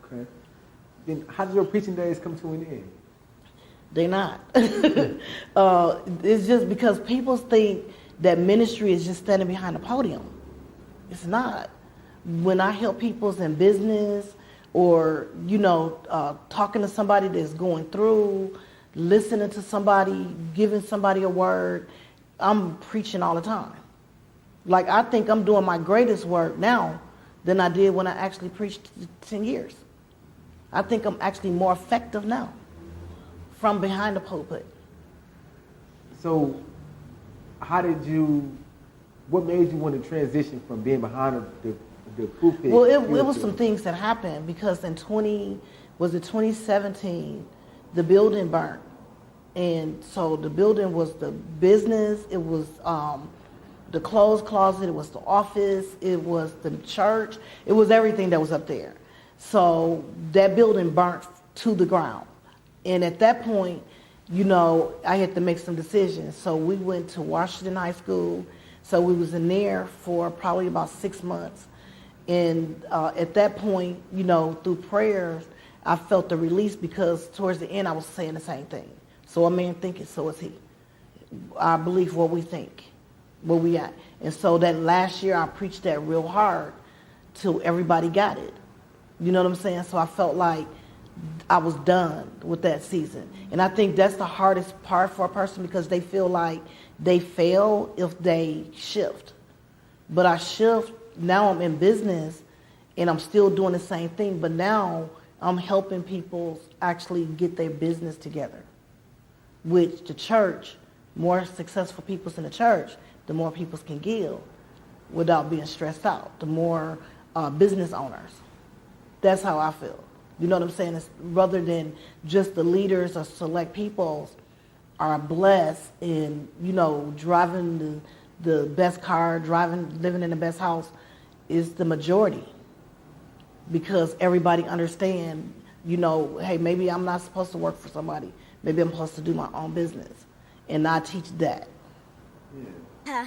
Okay. Then how did your preaching days come to an end? They're not. It's just because people think that ministry is just standing behind a podium. It's not. When I help people in business or, talking to somebody that's going through, listening to somebody, giving somebody a word, I'm preaching all the time. Like, I think I'm doing my greatest work now than I did when I actually preached 10 years. I think I'm actually more effective now from behind the pulpit. So what made you want to transition from being behind the pulpit? Well, it was some things that happened because in 2017, the building burnt. And so the building was the business, it was the clothes closet, it was the office, it was the church, it was everything that was up there. So that building burnt to the ground. And at that point, I had to make some decisions. So we went to Washington High School. So we was in there for probably about 6 months. And at that point, through prayers, I felt the release because towards the end I was saying the same thing. So a man thinketh, so is he. I believe what we think, where we at. And so that last year I preached that real hard till everybody got it. You know what I'm saying? So I felt like I was done with that season. And I think that's the hardest part for a person because they feel like they fail if they shift. But I shift, now I'm in business and I'm still doing the same thing, but now I'm helping people actually get their business together. Which the church, more successful people in the church, the more people can give without being stressed out, the more business owners. That's how I feel. You know what I'm saying? It's rather than just the leaders or select people are blessed in, driving the best car, living in the best house is the majority. Because everybody understand, hey, maybe I'm not supposed to work for somebody. Maybe I'm supposed to do my own business. And I teach that. Yeah.